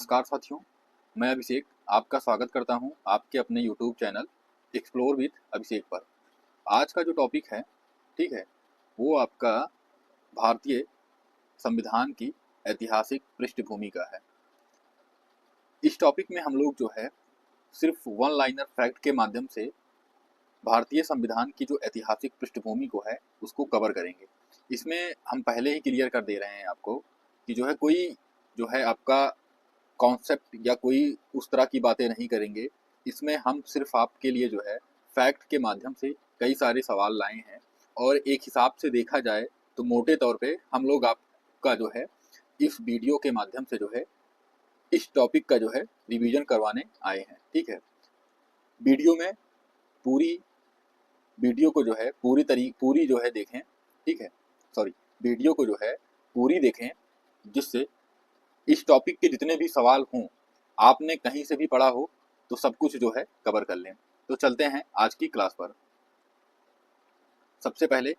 नमस्कार साथियों, मैं अभिषेक आपका स्वागत करता हूं आपके अपने यूट्यूब चैनल एक्सप्लोर विद अभिषेक पर। आज का जो टॉपिक है, ठीक है, वो आपका भारतीय संविधान की ऐतिहासिक पृष्ठभूमि का है। इस टॉपिक में हम लोग जो है सिर्फ वन लाइनर फैक्ट के माध्यम से भारतीय संविधान की जो ऐतिहासिक पृष्ठभूमि को है उसको कवर करेंगे। इसमें हम पहले ही क्लियर कर दे रहे हैं आपको कि जो है कोई जो है आपका कॉन्सेप्ट या कोई उस तरह की बातें नहीं करेंगे। इसमें हम सिर्फ आपके लिए जो है फैक्ट के माध्यम से कई सारे सवाल लाए हैं और एक हिसाब से देखा जाए तो मोटे तौर पे हम लोग आपका जो है इस वीडियो के माध्यम से जो है इस टॉपिक का जो है रिवीजन करवाने आए हैं। ठीक है, वीडियो में पूरी वीडियो को जो है पूरी जो है देखें। ठीक है, सॉरी, वीडियो को जो है पूरी देखें जिससे इस टॉपिक के जितने भी सवाल हों, आपने कहीं से भी पढ़ा हो तो सब कुछ जो है कवर कर लें। तो चलते हैं आज की क्लास पर। सबसे पहले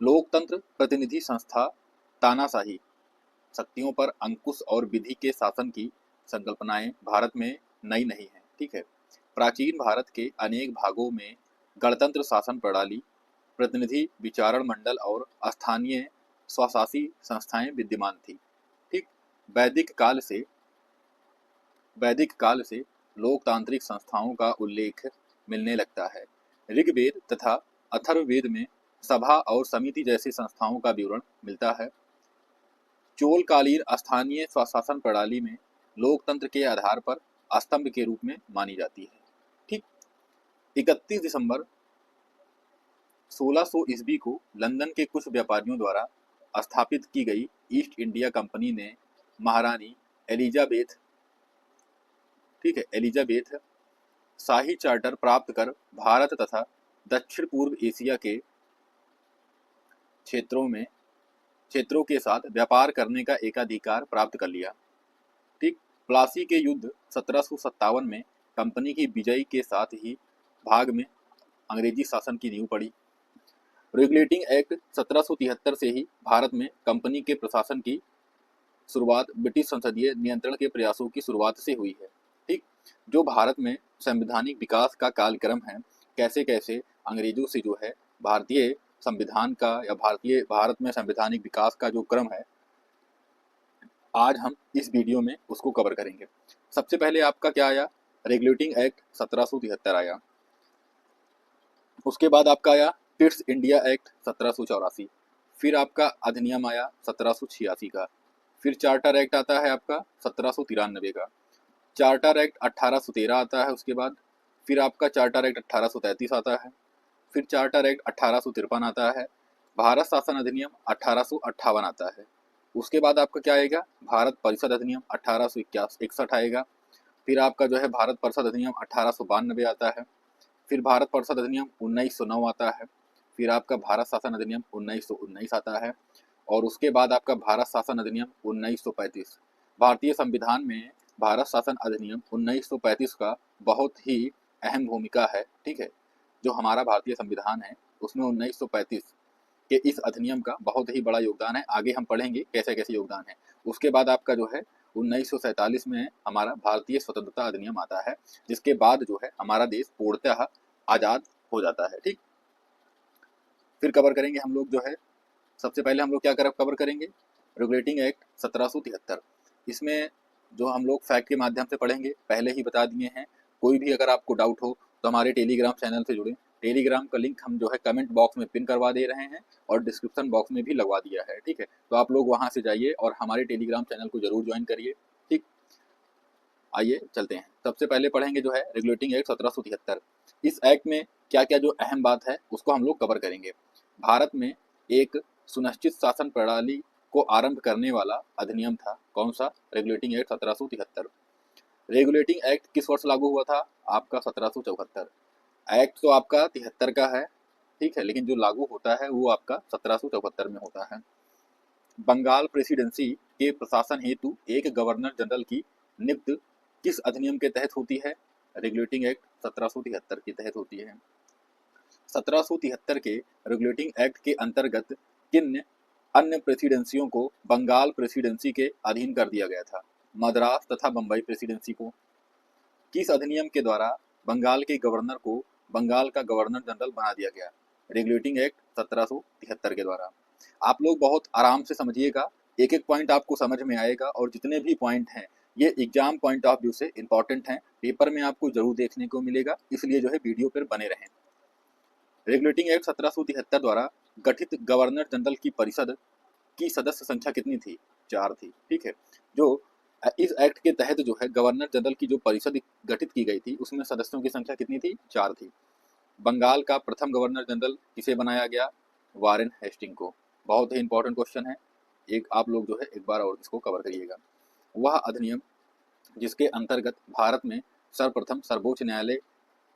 लोकतंत्र प्रतिनिधि संस्था तानाशाही शक्तियों पर अंकुश और विधि के शासन की संकल्पनाएं भारत में नई नहीं है। ठीक है, प्राचीन भारत के अनेक भागों में गणतंत्र शासन प्रणाली, प्रतिनिधि विचारण मंडल और स्थानीय स्वशासी संस्थाएं विद्यमान थी। ठीक, वैदिक काल से लोकतांत्रिक संस्थाओं का उल्लेख मिलने लगता है। ऋग्वेद तथा अथर्ववेद में सभा और समिति जैसी संस्थाओं का विवरण मिलता है। चोलकालीन स्थानीय स्वशासन प्रणाली में लोकतंत्र के आधार पर स्तंभ के रूप में मानी जाती है। ठीक, 31 दिसंबर 1600 ईस्वी को लंदन के कुछ व्यापारियों द्वारा स्थापित की गई ईस्ट इंडिया कंपनी ने महारानी एलिजाबेथ एलिजाबेथ शाही चार्टर प्राप्त कर भारत तथा दक्षिण पूर्व एशिया के क्षेत्रों के साथ व्यापार करने का एकाधिकार प्राप्त कर लिया। ठीक, प्लासी के युद्ध 1757 में कंपनी की विजय के साथ ही भाग में अंग्रेजी शासन की नींव पड़ी। रेगुलेटिंग एक्ट 1773 से ही भारत में कंपनी के प्रशासन की शुरुआत ब्रिटिश संसदीय नियंत्रण के प्रयासों की शुरुआत से हुई है। ठीक, जो भारत में संवैधानिक विकास का कालक्रम है, कैसे कैसे अंग्रेजों से जो है भारतीय संविधान का या भारत में संवैधानिक विकास का जो क्रम है, आज हम इस वीडियो में उसको कवर करेंगे। सबसे पहले आपका क्या आया? रेगुलेटिंग एक्ट 1773 आया। उसके बाद आपका आया पिट्स इंडिया एक्ट 1784। फिर आपका अधिनियम आया 1786 का। फिर चार्टर एक्ट आता है आपका 1793 का। चार्टर एक्ट 1813 आता है उसके बाद। फिर आपका चार्टर एक्ट 1833 आता है। फिर चार्टर एक्ट 1853 आता है। भारत शासन अधिनियम 1858 आता है। उसके बाद आपका क्या आएगा? भारत परिषद अधिनियम 1861 आएगा। फिर आपका जो है भारत परिषद अधिनियम 1892 आता है। फिर भारत परिषद अधिनियम 1909 आता है। फिर आपका भारत शासन अधिनियम 1919 आता है। और उसके बाद आपका भारत शासन अधिनियम 1935। भारतीय संविधान में भारत शासन अधिनियम 1935 का बहुत ही अहम भूमिका है। ठीक है, जो हमारा भारतीय संविधान है उसमें 1935 के इस अधिनियम का बहुत ही बड़ा योगदान है। आगे हम पढ़ेंगे कैसे कैसे योगदान है। उसके बाद आपका जो है 1947 में हमारा भारतीय स्वतंत्रता अधिनियम आता है, जिसके बाद जो है हमारा देश पूर्णतः आज़ाद हो जाता है। ठीक, फिर कवर करेंगे हम लोग जो है, सबसे पहले हम लोग क्या कवर करेंगे? Regulating act 1773। इसमें जो हम लोग फैक्ट के माध्यम से पढ़ेंगे, पहले ही बता दिए हैं। कोई भी अगर आपको डाउट हो तो हमारे टेलीग्राम चैनल से जुड़ें। टेलीग्राम का लिंक हम जो है कमेंट बॉक्स में पिन करवा दे रहे हैं और डिस्क्रिप्शन बॉक्स में भी लगवा दिया है। ठीक है, तो आप लोग वहाँ से जाइए और हमारे टेलीग्राम चैनल को जरूर ज्वाइन करिए। ठीक, आइए चलते हैं। सबसे पहले पढ़ेंगे जो है रेगुलेटिंग एक्ट 1773। इस एक्ट में क्या क्या जो अहम बात है उसको हम लोग कवर करेंगे। भारत में एक सुनिश्चित शासन प्रणाली को आरंभ करने वाला अधिनियम था। कौन सा? Regulating act 1773। रेगुलेटिंग एक्ट किस वर्ष लागू हुआ था? आपका 1774। एक्ट तो आपका 73 का है, ठीक है, लेकिन जो लागू होता है वो आपका 1774 में होता है। बंगाल प्रेसिडेंसी के प्रशासन हेतु एक गवर्नर जनरल की नियुक्ति किस अधिनियम के तहत होती है? रेगुलेटिंग एक्ट 1773 के तहत होती है। 1773 के रेगुलेटिंग एक्ट के अंतर्गत किन अन्य प्रेसिडेंसियों को बंगाल प्रेसिडेंसी के अधीन कर दिया गया था। मद्रास तथा बम्बई प्रेसिडेंसी को। किस अधिनियम के द्वारा बंगाल के गवर्नर को बंगाल का गवर्नर जनरल बना दिया गया? रेगुलेटिंग एक्ट 1773 के द्वारा। आप लोग बहुत आराम से समझिएगा, एक एक पॉइंट आपको समझ में आएगा और जितने भी पॉइंट हैं ये एग्जाम पॉइंट ऑफ व्यू से इंपॉर्टेंट हैं, पेपर में आपको जरूर देखने को मिलेगा, इसलिए जो है वीडियो पर बने रहें। रेगुलेटिंग एक्ट 1773 द्वारा गठित गवर्नर जनरल की परिषद की सदस्य संख्या कितनी थी? 4 थी। ठीक है, जो इस एक्ट के तहत जो है गवर्नर जनरल की जो परिषद गठित की गई थी उसमें सदस्यों की संख्या कितनी थी? 4 थी। बंगाल का प्रथम गवर्नर जनरल किसे बनाया गया? वारेन हेस्टिंग को। बहुत ही इंपॉर्टेंट क्वेश्चन है, एक आप लोग जो है एक बार और इसको कवर करिएगा। वह अधिनियम जिसके अंतर्गत भारत में सर्वप्रथम सर्वोच्च न्यायालय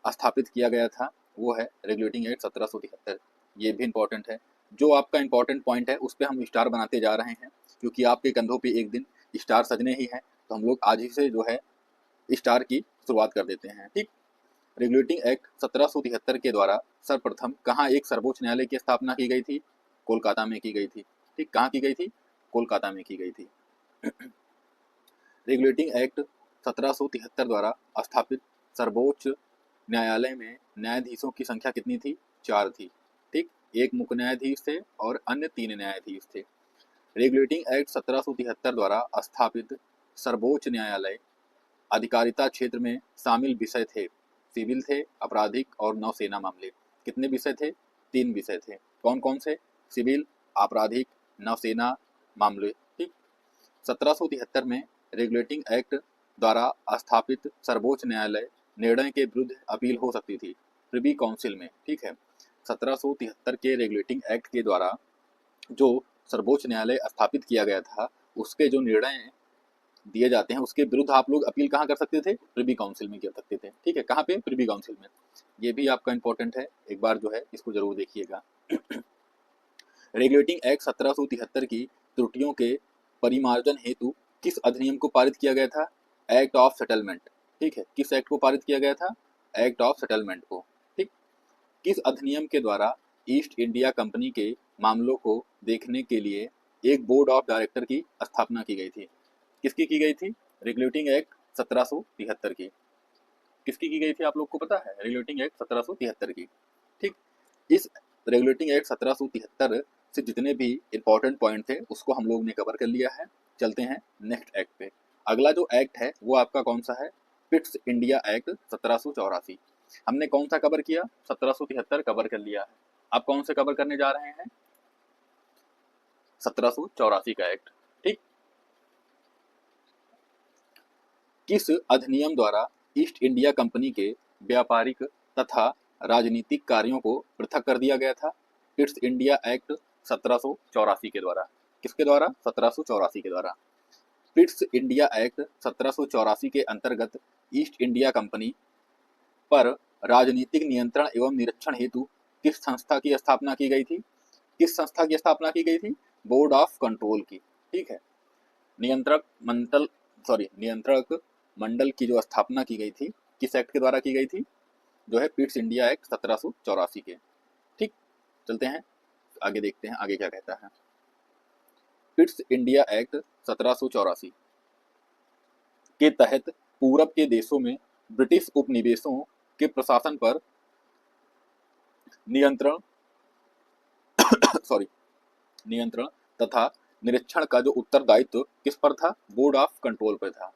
स्थापित किया गया था वो है रेगुलेटिंग एक्ट 1773। ये भी इंपॉर्टेंट है। जो आपका इंपॉर्टेंट पॉइंट है उस पर हम स्टार बनाते जा रहे हैं, क्योंकि आपके कंधों पे एक दिन स्टार सजने ही है, तो हम लोग आज ही से जो है स्टार की शुरुआत कर देते हैं। ठीक, रेगुलेटिंग एक्ट 1773 के द्वारा सर्वप्रथम कहाँ एक सर्वोच्च न्यायालय की स्थापना की गई थी? कोलकाता में की गई थी। ठीक, कहाँ की गई थी? कोलकाता में की गई थी। रेगुलेटिंग एक्ट 1773 द्वारा स्थापित सर्वोच्च न्यायालय में न्यायाधीशों की संख्या कितनी थी? 4 थी। ठीक, एक मुख्य न्यायाधीश थे और अन्य 3 न्यायाधीश थे। रेगुलेटिंग एक्ट 1773 द्वारा स्थापित सर्वोच्च न्यायालय अधिकारिता क्षेत्र में शामिल विषय थे, सिविल थे, आपराधिक और नौसेना मामले। कितने विषय थे? 3 विषय थे। कौन कौन से? सिविल, आपराधिक, नौसेना मामले। ठीक, 1773 में रेगुलेटिंग एक्ट द्वारा स्थापित सर्वोच्च न्यायालय निर्णय के विरुद्ध अपील हो सकती थी प्रिवी काउंसिल में। ठीक है, 1773 के रेगुलेटिंग एक्ट के द्वारा जो सर्वोच्च न्यायालय स्थापित किया गया था उसके जो निर्णय दिए जाते हैं उसके विरुद्ध आप लोग अपील कहाँ कर सकते थे? प्रिवी काउंसिल में कर सकते थे। ठीक है, कहाँ पे? प्रिवी काउंसिल में। ये भी आपका इंपॉर्टेंट है, एक बार जो है इसको जरूर देखिएगा। रेगुलेटिंग एक्ट 1773 की त्रुटियों के परिमार्जन हेतु किस अधिनियम को पारित किया गया था? Act of settlement. ठीक है, किस एक्ट को पारित किया गया था? एक्ट ऑफ सेटलमेंट को। ठीक, किस अधिनियम के द्वारा ईस्ट इंडिया कंपनी के मामलों को देखने के लिए एक बोर्ड ऑफ डायरेक्टर की स्थापना की गई थी? किसकी की गई थी? रेगुलेटिंग एक्ट 1773 की। किसकी की गई थी आप लोग को पता है? रेगुलेटिंग एक्ट 1773 की। ठीक, इस रेगुलेटिंग एक्ट 1773 से जितने भी इंपॉर्टेंट पॉइंट थे उसको हम लोग ने कवर कर लिया है। चलते हैं नेक्स्ट एक्ट पे। अगला जो एक्ट है वो आपका कौन सा है? Pitt's India act 1784। हमने कौन सा कवर किया? 1773 कवर कर लिया है। आप कौन से कवर करने जा रहे हैं? 1784 का एक्ट। ठीक, किस अधिनियम द्वारा ईस्ट इंडिया कंपनी के व्यापारिक तथा राजनीतिक कार्यों को पृथक कर दिया गया था? पिट्स इंडिया एक्ट 1784 के द्वारा। किसके द्वारा? 1784 के द्वारा। पिट्स इंडिया एक्ट 1784 के अंतर्गत ईस्ट इंडिया कंपनी पर राजनीतिक नियंत्रण एवं निरीक्षण हेतु किस संस्था की स्थापना की गई थी? किस संस्था की स्थापना की गई थी? बोर्ड ऑफ कंट्रोल की। ठीक है, नियंत्रक मंडल की जो स्थापना की गई थी किस एक्ट के द्वारा की गई थी? जो है पिट्स इंडिया एक्ट 1784 के। ठीक, चलते हैं आगे, देखते हैं आगे क्या कहता है। पिट्स इंडिया एक्ट 1784 के तहत पूरब के देशों में ब्रिटिश उपनिवेशों के प्रशासन पर नियंत्रण तथा निरीक्षण का जो उत्तरदायित्व किस पर था? बोर्ड ऑफ कंट्रोल पर था।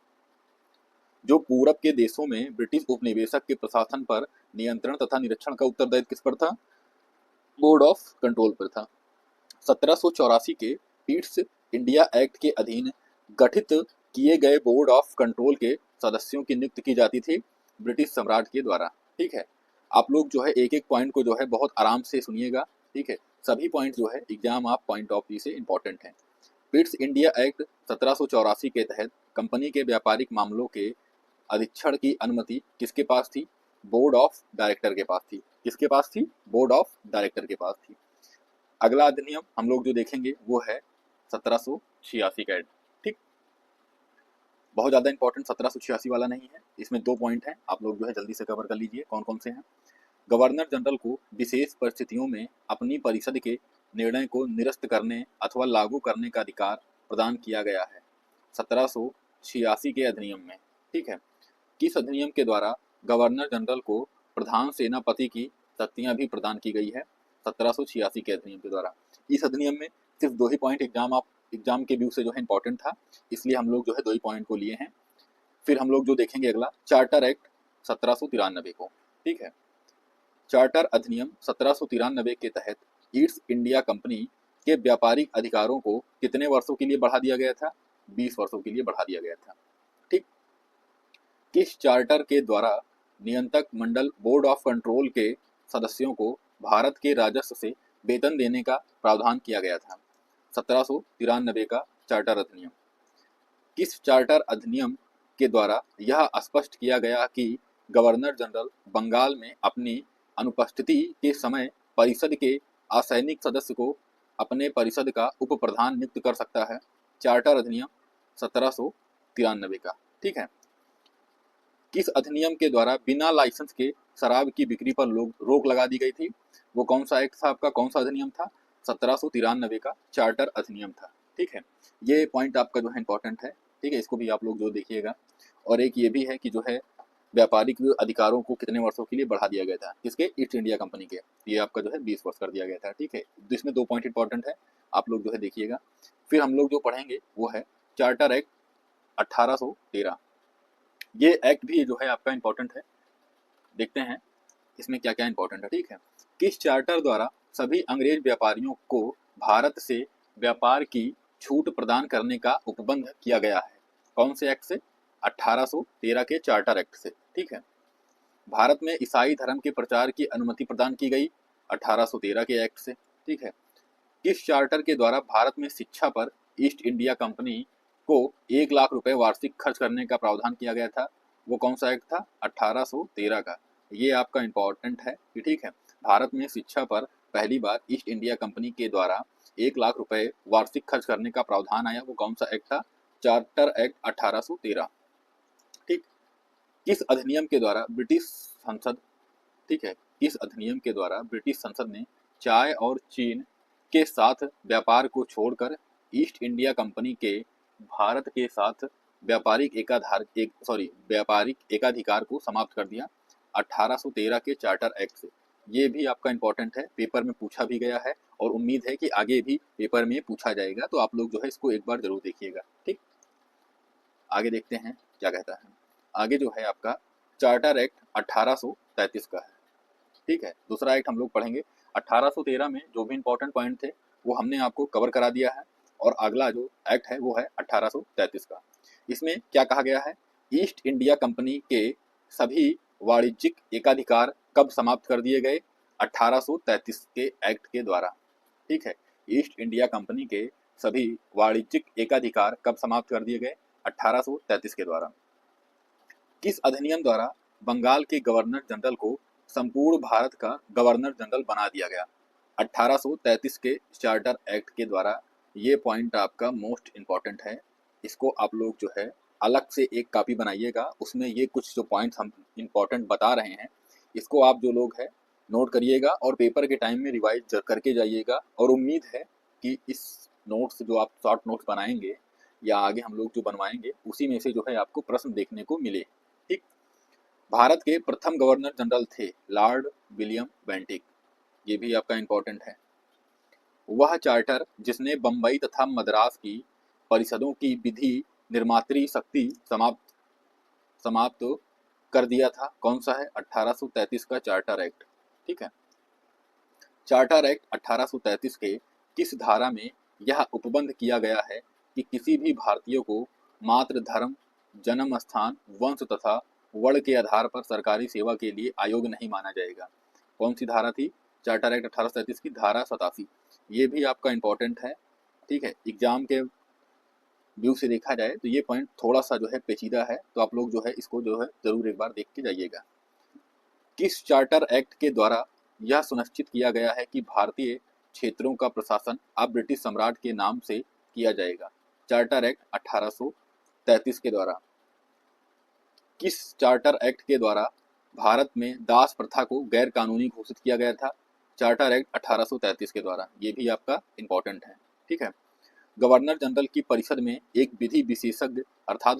जो पूरब के देशों में ब्रिटिश उपनिवेशक के प्रशासन पर नियंत्रण तथा निरीक्षण का उत्तरदायित्व किस पर था? बोर्ड ऑफ कंट्रोल पर था। 1784 के पिट्स इंडिया एक्ट के अधीन गठित किए गए बोर्ड ऑफ कंट्रोल के सदस्यों की नियुक्ति की जाती थी ब्रिटिश सम्राट के द्वारा। ठीक है, आप लोग जो है एक एक पॉइंट को जो है बहुत आराम से सुनिएगा। ठीक है, सभी पॉइंट जो है एग्जाम आप पॉइंट ऑफ व्यू से इंपॉर्टेंट हैं। पिट्स इंडिया एक्ट 1784 के तहत कंपनी के व्यापारिक मामलों के अधीक्षण की अनुमति किसके पास थी? बोर्ड ऑफ डायरेक्टर के पास थी। किसके पास थी? बोर्ड ऑफ डायरेक्टर के पास थी। अगला अधिनियम हम लोग जो देखेंगे वो है 1786 का एक्ट। ठीक, बहुत ज़्यादा इंपॉर्टेंट 1786 वाला नहीं है, इसमें 2 पॉइंट हैं, आप लोग जो है जल्दी से कवर कर लीजिए। कौन कौन से हैं? गवर्नर जनरल को विशेष परिस्थितियों में अपनी परिषद के निर्णय को निरस्त करने अथवा लागू करने का अधिकार प्रदान किया गया है 1786 के अधिनियम में। ठीक है, किस अधिनियम के द्वारा गवर्नर जनरल को प्रधान सेनापति की शक्तियां भी प्रदान की गई है? 1786 के अधिनियम के द्वारा। इस अधिनियम में सिर्फ 2 ही पॉइंट एग्जाम के व्यू से जो है इंपॉर्टेंट था, इसलिए हम लोग जो है 2 ही पॉइंट को लिए हैं। फिर हम लोग जो देखेंगे अगला चार्टर एक्ट 1793 को। ठीक है, चार्टर अधिनियम 1793 के तहत ईस्ट इंडिया कंपनी के व्यापारिक अधिकारों को कितने वर्षों के लिए बढ़ा दिया गया था? 20 वर्षों के लिए बढ़ा दिया गया था। ठीक, किस चार्टर के द्वारा नियंत्रक मंडल बोर्ड ऑफ कंट्रोल के सदस्यों को भारत के राजस्व से वेतन देने का प्रावधान किया गया था? 1793 का चार्टर अधिनियम। किस चार्टर अधिनियम के द्वारा यह स्पष्ट किया गया कि गवर्नर जनरल बंगाल में अपनी अनुपस्थिति के समय परिषद के असैनिक सदस्य को अपने परिषद का उप प्रधान नियुक्त कर सकता है? चार्टर अधिनियम 1793 का। ठीक है, किस अधिनियम के द्वारा बिना लाइसेंस के शराब की बिक्री पर रोक लगा दी गई थी? वो कौन सा एक्ट था आपका, कौन सा अधिनियम था? 1793 का चार्टर अधिनियम था। ठीक है, ये पॉइंट आपका जो है इंपॉर्टेंट है। ठीक है, इसको भी आप लोग जो देखिएगा। और एक ये भी है कि जो है व्यापारिक अधिकारों को कितने वर्षों के लिए बढ़ा दिया गया था, किसके? ईस्ट इंडिया कंपनी के। ये आपका जो है 20 वर्ष कर दिया गया था। ठीक है, जिसमें 2 पॉइंट इंपॉर्टेंट है, आप लोग जो है देखिएगा। फिर हम लोग जो पढ़ेंगे वो है चार्टर एक्ट 1813। ये एक्ट भी जो है आपका इंपॉर्टेंट है, देखते हैं इसमें क्या क्या इंपॉर्टेंट है। ठीक है, किस चार्टर द्वारा सभी अंग्रेज व्यापारियों को भारत से व्यापार की छूट प्रदान करने का उपबंध किया गया है? कौन से एक्ट से? 1813 के चार्टर एक्ट से। ठीक है, भारत में ईसाई धर्म के प्रचार की अनुमति प्रदान की गई 1813 के एक्ट से। ठीक है, किस चार्टर के द्वारा भारत में शिक्षा पर ईस्ट इंडिया कंपनी को 1 लाख रुपए वार्षिक खर्च करने का प्रावधान किया गया था? वो कौन सा एक्ट था? 1813 का। ये आपका इंपॉर्टेंट है कि ठीक है, भारत में शिक्षा पर पहली बार ईस्ट इंडिया कंपनी के द्वारा 1 लाख रुपए वार्षिक खर्च करने का प्रावधान आया, वो कौन सा एक्ट था? Charter act 1813। ठीक, किस अधिनियम के द्वारा ब्रिटिश संसद, ठीक है, किस अधिनियम के द्वारा ब्रिटिश संसद ने चाय और चीन के साथ व्यापार को छोड़कर ईस्ट इंडिया कंपनी के भारत के साथ व्यापारिक एकाधिकार को समाप्त कर दिया? 1813 के चार्टर एक्ट से। ये भी आपका इंपॉर्टेंट है, पेपर में पूछा भी गया है और उम्मीद है कि आगे भी पेपर में पूछा जाएगा, तो आप लोग जो है इसको एक बार जरूर देखिएगा। ठीक, आगे देखते हैं क्या कहता है। आगे जो है आपका चार्टर एक्ट 1833 का है। ठीक है, दूसरा एक्ट हम लोग पढ़ेंगे। 1813 में जो भी इंपॉर्टेंट पॉइंट थे वो हमने आपको कवर करा दिया है, और अगला जो एक्ट है वो है 1833 का। इसमें क्या कहा गया है? ईस्ट इंडिया कंपनी के सभी वाणिज्यिक एकाधिकार कब समाप्त कर दिए गए? 1833 के एक्ट के द्वारा। ठीक है, ईस्ट इंडिया कंपनी के सभी वाणिज्यिक एकाधिकार कब समाप्त कर दिए गए? 1833 के द्वारा। किस अधिनियम द्वारा बंगाल के गवर्नर जनरल को संपूर्ण भारत का गवर्नर जनरल बना दिया गया? 1833 के चार्टर एक्ट के द्वारा। ये पॉइंट आपका मोस्ट इम्पॉर्टेंट है, इसको आप लोग जो है अलग से एक कॉपी बनाइएगा, उसमें ये कुछ जो पॉइंट्स हम इम्पॉर्टेंट बता रहे हैं इसको आप जो लोग हैं नोट करिएगा और पेपर के टाइम में रिवाइज करके जाइएगा। और उम्मीद है कि इस नोट्स जो आप शॉर्ट नोट्स बनाएंगे या आगे हम लोग जो बनवाएंगे उसी में से जो है आपको प्रश्न देखने को मिले। ठीक, भारत के प्रथम गवर्नर जनरल थे लॉर्ड विलियम बेंटिक। ये भी आपका इंपॉर्टेंट है। वह चार्टर जिसने बंबई तथा मद्रास की परिषदों की विधि निर्मात्री शक्ति समाप्त कर दिया था, कौन सा है? 1833 का चार्टर एक्ट। ठीक है, चार्टर एक्ट 1833 के किस धारा में यह उपबंध किया गया है कि किसी भी भारतीय को मात्र धर्म, जन्म स्थान, वंश तथा वर्ण के आधार पर सरकारी सेवा के लिए अयोग्य नहीं माना जाएगा? कौन सी धारा थी? चार्टर एक्ट 1833 की धारा 87। ये भी आपका इंपॉर्टेंट है। ठीक है, एग्जाम के व्यू से देखा जाए तो ये पॉइंट थोड़ा सा जो है पेचीदा है, तो आप लोग जो है इसको जो है जरूर एक बार देख के जाइएगा। किस चार्टर एक्ट के द्वारा यह सुनिश्चित किया गया है कि भारतीय क्षेत्रों का प्रशासन अब ब्रिटिश सम्राट के नाम से किया जाएगा? चार्टर एक्ट 1833 के द्वारा। किस चार्टर एक्ट के द्वारा भारत में दास प्रथा को गैर कानूनी घोषित किया गया था? चार्टर एक्ट 1833 के द्वारा, ये भी आपका इम्पोर्टेंट है। ठीक है। गवर्नर जनरल की परिषद में एक विधि विशेषज्ञ अर्थात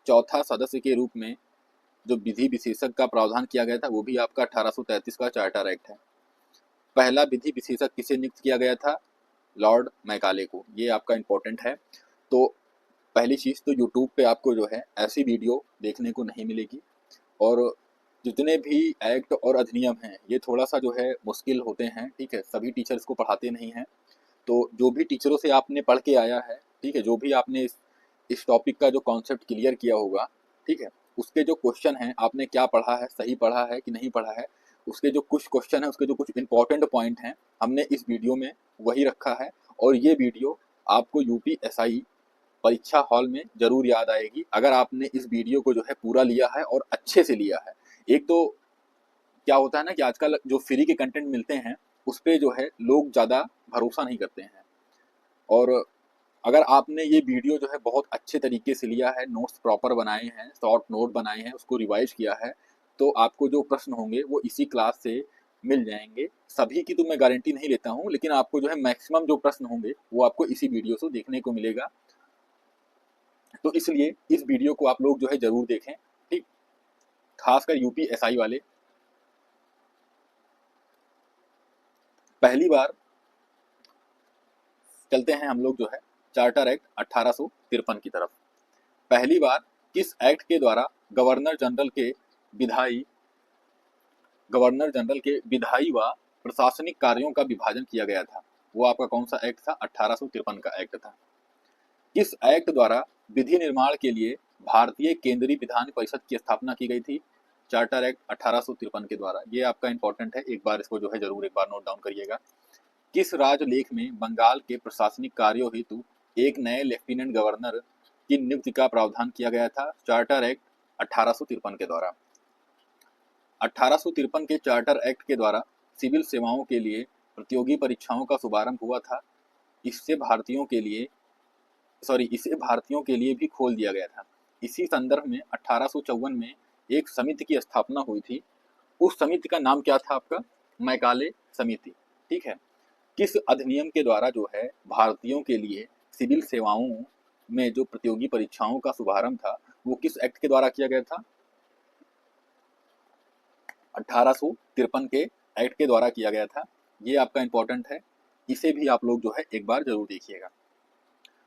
चौथा सदस्य के रूप में जो विधि विशेषज्ञ का प्रावधान किया गया था वो भी आपका 1833 का चार्टर एक्ट है। पहला विधि विशेषज्ञ किसे नियुक्त किया गया था? लॉर्ड मैकाले को। ये आपका इम्पोर्टेंट है। तो पहली चीज़ तो यूट्यूब पे आपको जो है ऐसी वीडियो देखने को नहीं मिलेगी, और जितने भी एक्ट और अधिनियम हैं ये थोड़ा सा जो है मुश्किल होते हैं। ठीक है, सभी टीचर्स को पढ़ाते नहीं हैं। तो जो भी टीचरों से आपने पढ़ के आया है, ठीक है, जो भी आपने इस टॉपिक का जो कॉन्सेप्ट क्लियर किया होगा, ठीक है, उसके जो क्वेश्चन हैं आपने क्या पढ़ा है, सही पढ़ा है कि नहीं पढ़ा है, उसके जो कुछ क्वेश्चन है, उसके जो कुछ इंपॉर्टेंट पॉइंट हैं, हमने इस वीडियो में वही रखा है। और ये वीडियो आपको यूपीएसआई परीक्षा हॉल में जरूर याद आएगी अगर आपने इस वीडियो को जो है पूरा लिया है और अच्छे से लिया है। एक तो क्या होता है ना कि आजकल जो फ्री के कंटेंट मिलते हैं उस पर जो है लोग ज़्यादा भरोसा नहीं करते हैं, और अगर आपने ये वीडियो जो है बहुत अच्छे तरीके से लिया है, नोट्स प्रॉपर बनाए हैं, शॉर्ट नोट बनाए हैं, उसको रिवाइज किया है, तो आपको जो प्रश्न होंगे वो इसी क्लास से मिल जाएंगे। सभी की तो मैं गारंटी नहीं लेता हूँ, लेकिन आपको जो है मैक्सिमम जो प्रश्न होंगे वो आपको इसी वीडियो से देखने को मिलेगा। तो इसलिए इस वीडियो को आप लोग जो है जरूर देखें। ठीक, खासकर यूपीएसआई वाले। पहली बार चलते हैं हम लोग जो है चार्टर एक्ट 1853 की तरफ। पहली बार किस एक्ट के द्वारा गवर्नर जनरल के विधायी व प्रशासनिक कार्यों का विभाजन किया गया था? वो आपका कौन सा एक्ट था? 1853 का एक्ट था। किस एक्ट द्वारा विधि निर्माण के लिए भारतीय केंद्रीय विधान परिषद की स्थापना की गई थी? चार्टर एक्ट 1853 के द्वारा। ये आपका इंपॉर्टेंट है, एक बार इसको जो है जरूर एक बार नोट डाउन करिएगा। किस राजलेख में बंगाल के प्रशासनिक कार्यों हेतु एक नए लेफ्टिनेंट गवर्नर की नियुक्ति का प्रावधान किया गया था? चार्टर एक्ट 1853 के द्वारा। 1853 के चार्टर एक्ट के द्वारा सिविल सेवाओं के लिए प्रतियोगी परीक्षाओं का शुभारंभ हुआ था। इसे भारतीयों के लिए भी खोल दिया गया था। इसी संदर्भ में 1854 में एक समिति की स्थापना हुई थी। उस समिति का नाम क्या था आपका? मैकाले समिति। ठीक है। किस अधिनियम के द्वारा जो है भारतीयों के लिए सिविल सेवाओं में जो प्रतियोगी परीक्षाओं का शुभारंभ था वो किस एक्ट के द्वारा किया गया था? 1853 के एक्ट के द्वारा किया गया था। ये आपका इंपॉर्टेंट है, इसे भी आप लोग जो है एक बार जरूर देखिएगा।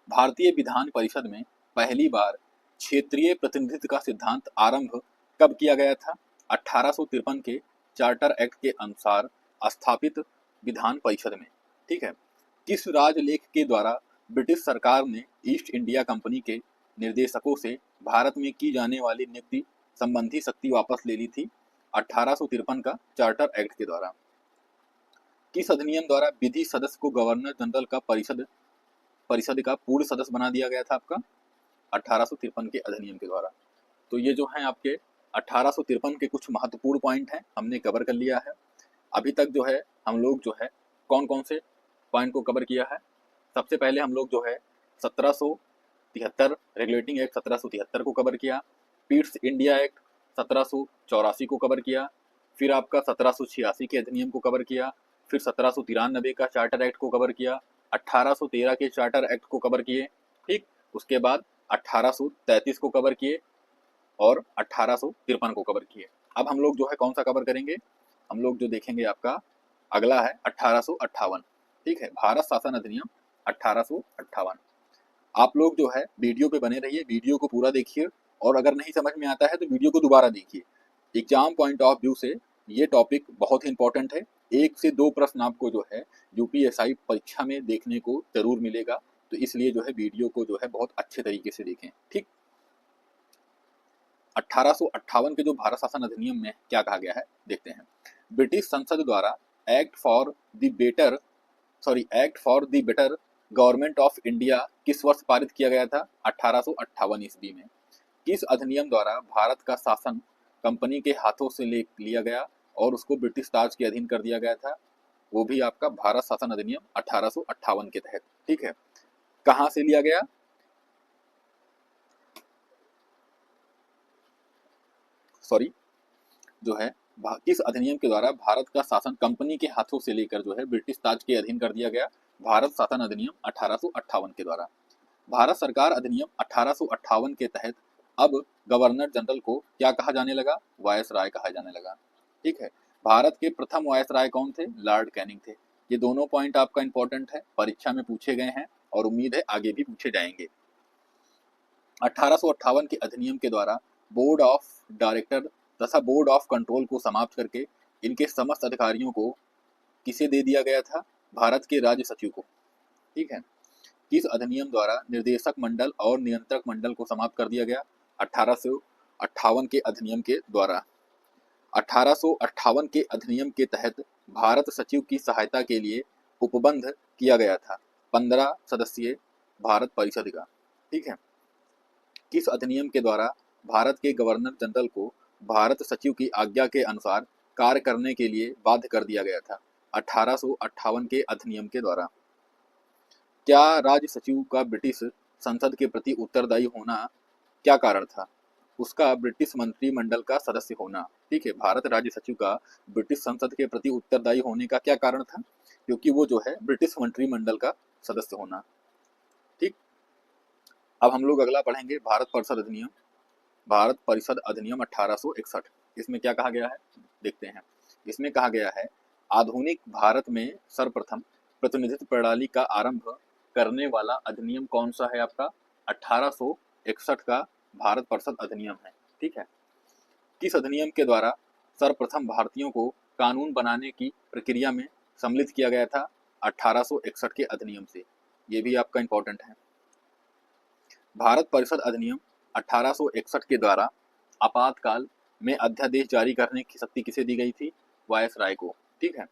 भारतीय विधान परिषद में पहली बार क्षेत्रीय प्रतिनिधित्व का सिद्धांत आरंभ कब किया गया था? 1853 के चार्टर एक्ट के अनुसार स्थापित विधान परिषद में। ठीक है। किस राजलेख के द्वारा ब्रिटिश सरकार ने ईस्ट इंडिया कंपनी के निर्देशकों से भारत में की जाने वाली नियुक्ति संबंधी शक्ति वापस ले ली थी? 1853 का चार्टर एक्ट के द्वारा। किस अधिनियम द्वारा विधि सदस्य को गवर्नर जनरल का परिषद का पूर्ण सदस्य बना दिया गया था आपका? 1853 के अधिनियम के द्वारा। तो ये जो है आपके 1853 के कुछ महत्वपूर्ण पॉइंट हैं, हमने कवर कर लिया है। अभी तक जो है हम लोग जो है कौन कौन से पॉइंट को कवर किया है? सबसे पहले हम लोग जो है 1773 रेगुलेटिंग एक्ट 1773 को कवर किया। पीट्स इंडिया एक्ट 1784 को कवर किया। फिर आपका 1786 के अधिनियम को कवर किया। फिर 1793 का चार्टर एक्ट को कवर किया। 1813 के चार्टर एक्ट को कवर किए। ठीक, उसके बाद 1833 को कवर किए और 1853 को कवर किए। अब हम लोग जो है कौन सा कवर करेंगे? हम लोग जो देखेंगे आपका अगला है 1858। ठीक है, भारत शासन अधिनियम 1858। आप लोग जो है वीडियो पे बने रहिए, वीडियो को पूरा देखिए, और अगर नहीं समझ में आता है तो वीडियो को दोबारा देखिए। एग्जाम पॉइंट ऑफ व्यू से ये टॉपिक बहुत ही इंपॉर्टेंट है। 1 से 2 प्रश्न आपको जो है यूपीएसआई परीक्षा में देखने को जरूर मिलेगा, तो इसलिए जो है वीडियो को जो है बहुत अच्छे तरीके से देखें। ठीक, 1858 के जो भारत शासन अधिनियम में क्या कहा गया है देखते हैं। ब्रिटिश संसद द्वारा act for the better government of India किस वर्ष पारित किया गया था? 1858 ईस्वी में। किस अधिनियम द्वारा भारत का शासन कंपनी के हाथों से लिया गया और उसको ब्रिटिश राज के अधीन कर दिया गया था? वो भी आपका भारत शासन अधिनियम 1858 के तहत। ठीक है, कहां से लिया गया? जो है किस अधिनियम के द्वारा भारत का शासन कंपनी के हाथों से लेकर जो है ब्रिटिश ताज के अधीन कर दिया गया? भारत शासन अधिनियम 1858 के द्वारा। भारत सरकार अधिनियम 1858 के तहत अब गवर्नर जनरल को क्या कहा जाने लगा? वायसराय कहा जाने लगा। ठीक है। भारत के प्रथम वायसराय कौन थे? लॉर्ड कैनिंग थे। ये दोनों पॉइंट आपका इंपॉर्टेंट है, परीक्षा में पूछे गए हैं और उम्मीद है आगे भी पूछे जाएंगे। 1858 के अधिनियम के द्वारा बोर्ड ऑफ डायरेक्टर तथा बोर्ड ऑफ कंट्रोल को समाप्त करके इनके समस्त अधिकारियों को किसे दे दिया गया था? भारत के राज्य सचिव को। ठीक है। किस अधिनियम द्वारा निर्देशक मंडल और नियंत्रक मंडल को समाप्त कर दिया गया? 1858 के अधिनियम के द्वारा। 1858 के अधिनियम के तहत भारत सचिव की सहायता के लिए उपबंध किया गया था 15 सदस्यीय भारत परिषद का। ठीक है। किस अधिनियम के द्वारा भारत के गवर्नर जनरल को भारत सचिव की आज्ञा के अनुसार कार्य करने के लिए बाध्य कर दिया गया था? 1858 के अधिनियम के द्वारा। क्या राज्य सचिव का ब्रिटिश संसद के प्रति उत्तरदायी होना क्या कारण था? उसका ब्रिटिश मंत्रिमंडल का सदस्य होना। ठीक है। भारत राज्य सचिव का ब्रिटिश संसद के प्रति उत्तरदायी होने का क्या कारण था? क्योंकि वो जो है ब्रिटिश मंत्रिमंडल का सदस्य होना। ठीक। अब हम लोग अगला पढ़ेंगे भारत परिषद अधिनियम। भारत परिषद अधिनियम 1861। इसमें क्या कहा गया है देखते हैं। इसमें कहा गया है आधुनिक भारत में सर्वप्रथम प्रतिनिधित्व प्रणाली का आरंभ करने वाला अधिनियम कौन सा है? आपका 1861 का भारत परिषद अधिनियम है। ठीक है। किस अधिनियम के द्वारा सर्वप्रथम भारतीयों को कानून बनाने की प्रक्रिया में सम्मिलित किया गया था? 1861 के अधिनियम से। ये भी आपका इंपॉर्टेंट है। भारत परिषद अधिनियम 1861 के द्वारा आपातकाल में अध्यादेश जारी करने की शक्ति किसे दी गई थी? वायसराय को। ठीक है।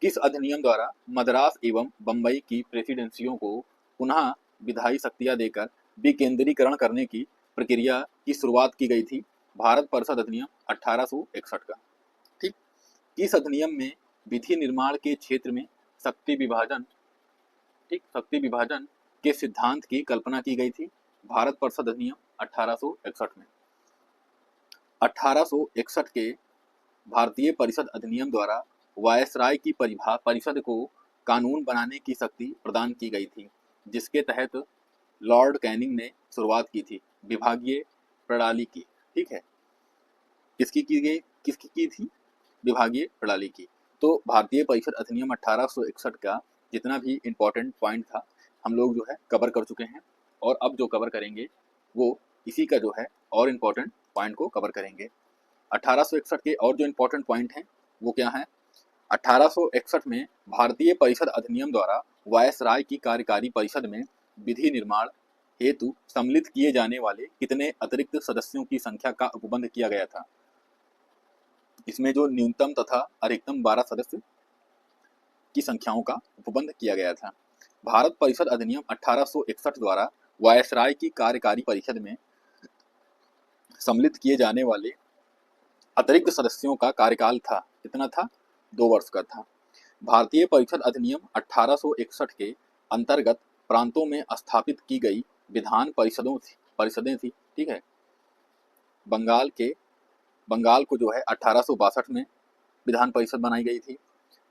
किस अधिनियम द्वारा मद्रास एवं बंबई की प्रेसिडेंसियों को पुनः विधायी शक्तियां देकर विकेंद्रीकरण करने की प्रक्रिया की शुरुआत की गई थी? भारत परिषद अधिनियम 1861 का। ठीक। किस अधिनियम में विधि निर्माण के क्षेत्र में शक्ति विभाजन के सिद्धांत की कल्पना की गई थी? भारत परिषद अधिनियम 1861 में। 1861 के भारतीय परिषद अधिनियम द्वारा वायसराय की परिषद को कानून बनाने की शक्ति प्रदान की गई थी, जिसके तहत लॉर्ड कैनिंग ने शुरुआत की थी विभागीय प्रणाली की। ठीक है। किसकी की थी? विभागीय प्रणाली की। तो भारतीय परिषद अधिनियम 1861 का जितना भी इम्पोर्टेंट पॉइंट था हम लोग जो है कवर कर चुके हैं, और अब जो कवर करेंगे वो इसी का जो है और इम्पोर्टेंट पॉइंट को कवर करेंगे। 1861 के और जो इम्पोर्टेंट पॉइंट हैं वो क्या हैं? 1861 में भारतीय परिषद अधिनियम द्वारा वायसराय की कार्यकारी परिषद में विधि निर्माण हेतु सम्मिलित किए जाने वाले कितने अतिरिक्त सदस्यों की संख्या का उपबंध किया गया था? इसमें जो न्यूनतम तथा अधिकतम 12 सदस्य की संख्याओं का उपबंध किया गया था। भारत परिषद अधिनियम 1861 द्वारा वायसराय की कार्यकारी परिषद में सम्मिलित किए जाने वाले अतिरिक्त सदस्यों का कार्यकाल था कितना था? 2 वर्ष का था। भारतीय परिषद अधिनियम 1861 के अंतर्गत प्रांतों में स्थापित की गई विधान परिषदें थी। ठीक है। बंगाल को जो है 1862 में विधान परिषद बनाई गई थी।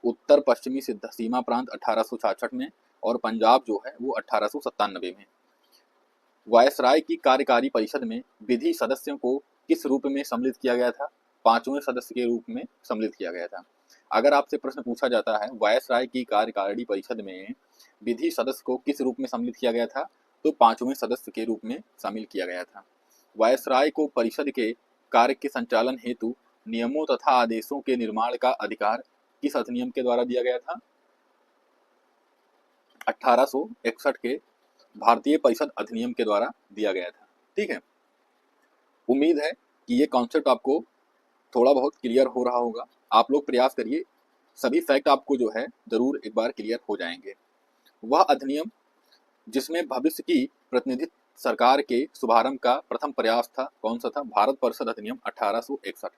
उत्तर पश्चिमी सीमा प्रांत 1866 में, और पंजाब जो है वो 1897 में। वायसराय की कार्यकारी परिषद में विधि सदस्यों को किस रूप में सम्मिलित किया गया था? 5वें सदस्य के रूप में सम्मिलित किया गया था। अगर आपसे प्रश्न पूछा जाता है वायसराय की कार्यकारी परिषद में विधि सदस्य को किस रूप में सम्मिलित किया गया था, तो 5वें सदस्य के रूप में शामिल किया गया था। वायसराय को परिषद के कार्य के संचालन हेतु नियमों तथा आदेशों के निर्माण का अधिकार किस अधिनियम के द्वारा दिया गया था? 1861 के भारतीय परिषद अधिनियम के द्वारा दिया गया था। ठीक है। उम्मीद है कि ये कॉन्सेप्ट आपको थोड़ा बहुत क्लियर हो रहा होगा। आप लोग प्रयास करिए, सभी फैक्ट आपको जो है जरूर एक बार क्लियर हो जाएंगे। वह अधिनियम जिसमें भविष्य की प्रतिनिधित्व सरकार के शुभारंभ का प्रथम प्रयास था, कौन सा था? भारत परिषद अधिनियम 1861।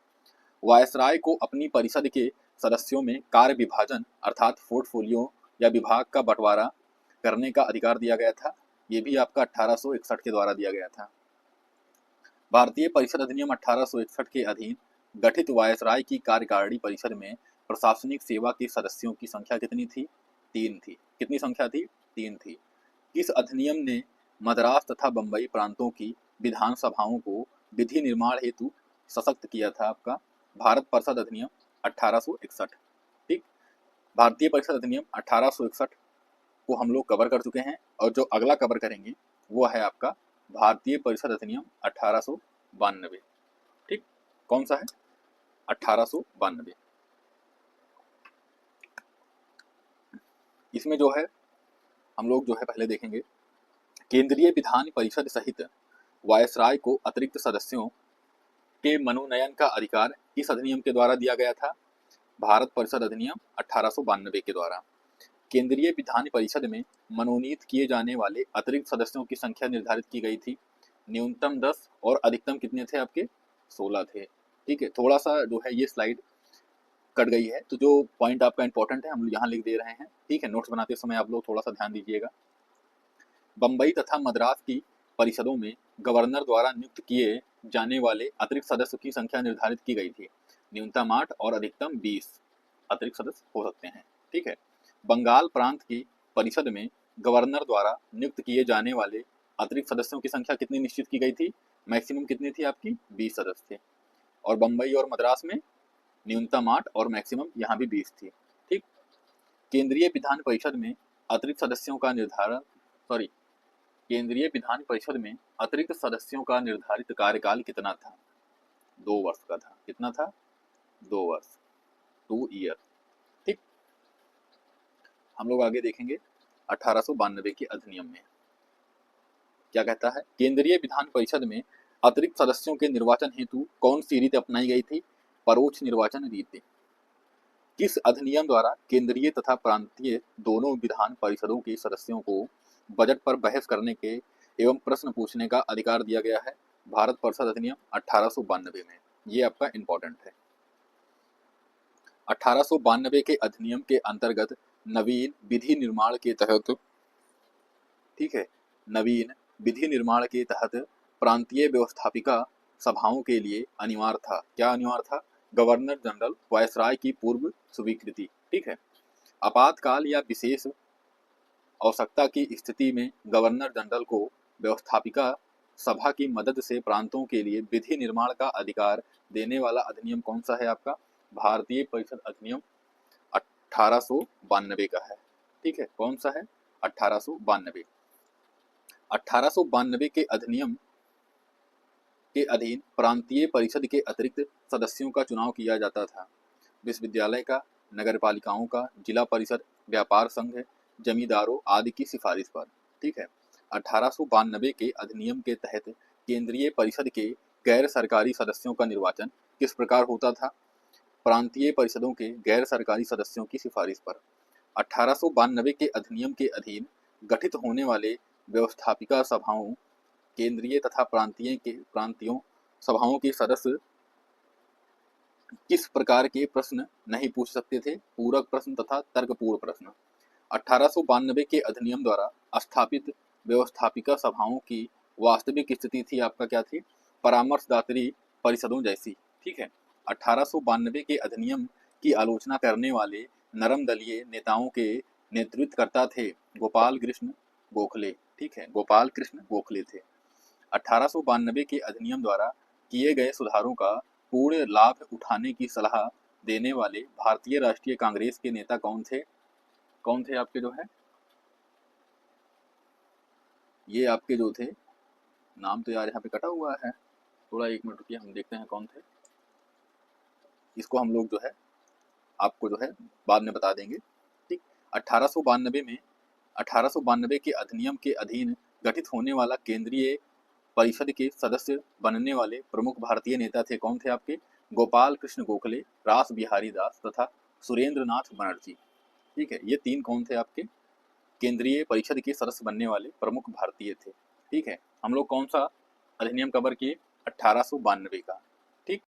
वायसराय को अपनी परिषद के सदस्यों में कार्य विभाजन अर्थात पोर्टफोलियो या विभाग का बंटवारा करने का अधिकार दिया गया था। ये भी आपका 1861 के द्वारा दिया गया था। भारतीय परिषद अधिनियम 1861 के अधीन गठित वायसराय की कार्यकारिणी परिषद में प्रशासनिक सेवा के सदस्यों की संख्या कितनी थी? 3 थी। कितनी संख्या थी? 3 थी। किस अधिनियम ने मद्रास तथा बंबई प्रांतों की विधानसभाओं को विधि निर्माण हेतु सशक्त किया था? आपका भारत परिषद अधिनियम 1861। ठीक, भारतीय परिषद अधिनियम 1861 को हम लोग कवर कर चुके हैं, और जो अगला कवर करेंगे वो है आपका भारतीय परिषद अधिनियम 1892। ठीक, कौन सा है? 1892। इसमें जो है हम लोग जो है पहले देखेंगे, केंद्रीय विधान परिषद सहित वायसराय को अतिरिक्त सदस्यों के मनोनयन का अधिकार किस अधिनियम के द्वारा दिया गया था? भारत परिषद अधिनियम 1892 के द्वारा। केंद्रीय विधान परिषद में मनोनीत किए जाने वाले अतिरिक्त सदस्यों की संख्या निर्धारित की गई थी। न्यूनतम 10 और अधिकतम कितने थे आपके? 16 थे। ठीक है, थोड़ा सा जो है ये स्लाइड कट गई है, तो जो पॉइंट आपका इंपॉर्टेंट है हम यहाँ लिख दे रहे हैं। ठीक है, नोट्स बनाते समय आप लोग थोड़ा सा ध्यान दीजिएगा। बंबई तथा मद्रास की परिषदों में गवर्नर द्वारा नियुक्त किए जाने वाले अतिरिक्त सदस्य की संख्या निर्धारित की गई थी। न्यूनतम 8 और अधिकतम 20 अतिरिक्त सदस्य हो सकते हैं। ठीक है, बंगाल प्रांत की परिषद में गवर्नर द्वारा नियुक्त किए जाने वाले अतिरिक्त सदस्यों की संख्या कितनी निश्चित की गई थी? मैक्सिमम कितनी थी आपकी? 20 सदस्य थे। और बंबई और मद्रास में न्यूनतम 8 और मैक्सिमम यहाँ भी 20 थी। ठीक, केंद्रीय विधान परिषद में अतिरिक्त सदस्यों का निर्धारण केंद्रीय विधान परिषद में अतिरिक्त सदस्यों का निर्धारित कार्यकाल कितना था? 2 वर्ष का था। कितना था? 2 वर्ष, 2 ईयर। ठीक, हम लोग आगे देखेंगे 1892 के अधिनियम में क्या कहता है। केंद्रीय विधान परिषद में अतिरिक्त सदस्यों के निर्वाचन हेतु कौन सी रीति अपनाई गई थी? परोक्ष निर्वाचन रीति। किस अधिनियम द्वारा केंद्रीय तथा प्रांतीय दोनों विधान परिषदों के सदस्यों को बजट पर बहस करने के एवं प्रश्न पूछने का अधिकार दिया गया है? भारत परिषद अधिनियम 1892 में। ये आपका इंपॉर्टेंट है। 1892 के अधिनियम के अंतर्गत नवीन विधि निर्माण के तहत, ठीक है, नवीन विधि निर्माण के तहत प्रांतीय व्यवस्थापिका सभाओं के लिए अनिवार्य था। क्या अनिवार्य था? गवर्नर जनरल वायसराय की पूर्व स्वीकृति। ठीक है, आपातकाल या विशेष आवश्यकता की स्थिति में गवर्नर जनरल को व्यवस्थापिका सभा की मदद से प्रांतों के लिए विधि निर्माण का अधिकार देने वाला अधिनियम कौन सा है आपका? भारतीय परिषद अधिनियम 1892 का है। ठीक है, कौन सा है? 1892। 1892 के अधिनियम के अधीन प्रांतीय परिषद के अतिरिक्त सदस्यों का चुनाव किया जाता था। विश्वविद्यालय का, नगरपालिकाओं का, जिला परिषद, व्यापार संघ, जमींदारों आदि की सिफारिश पर। ठीक है, 1892 के अधिनियम के तहत केंद्रीय परिषद के गैर सरकारी सदस्यों का निर्वाचन किस प्रकार होता था? प्रांतीय परिषदों के गैर सरकारी सदस्यों की सिफारिश पर। 1892 के अधिनियम के अधीन गठित होने वाले व्यवस्थापिका सभाओं, केंद्रीय तथा प्रांतीयों सभाओं के सदस्य किस प्रकार के प्रश्न नहीं पूछ सकते थे? पूरक प्रश्न तथा तर्कपूर्ण प्रश्न। 1892 के अधिनियम द्वारा स्थापित व्यवस्थापिका सभाओं की वास्तविक स्थिति थी आपका क्या थी? परामर्शदात्री परिषदों जैसी। ठीक है, 1892 के अधिनियम की आलोचना करने वाले नरम दलीय नेताओं के नेतृत्वकर्ता थे गोपाल कृष्ण गोखले। ठीक है, गोपाल कृष्ण गोखले थे। 1892 के अधिनियम द्वारा किए गए सुधारों का पूर्ण लाभ उठाने की सलाह देने वाले भारतीय राष्ट्रीय कांग्रेस के नेता कौन थे? कौन थे आपके जो है? ये आपके जो थे, नाम तो यार यहाँ पे कटा हुआ है, थोड़ा 1 मिनट रुकिए, हम देखते हैं कौन थे। इसको हम लोग जो है आपको जो है बाद में बता देंगे। ठीक, 1892 के अधिनियम के अधीन गठित होने वाला केंद्रीय परिषद के सदस्य बनने वाले प्रमुख भारतीय नेता थे। कौन थे आपके? गोपाल कृष्ण गोखले, रास बिहारी दास तथा सुरेंद्र नाथ बनर्जी। ठीक है, ये 3 कौन थे आपके केंद्रीय परिषद के सदस्य बनने वाले प्रमुख भारतीय थे। ठीक है, हम लोग कौन सा अधिनियम कवर किए? 1892 का। ठीक,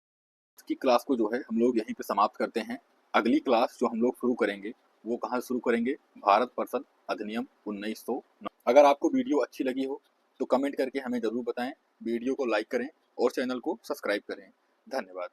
इसकी क्लास को जो है हम लोग यहीं पे समाप्त करते हैं। अगली क्लास जो हम लोग शुरू करेंगे वो कहाँ शुरू करेंगे? भारत परिषद अधिनियम 1909। अगर आपको वीडियो अच्छी लगी हो तो कमेंट करके हमें ज़रूर बताएं, वीडियो को लाइक करें और चैनल को सब्सक्राइब करें। धन्यवाद।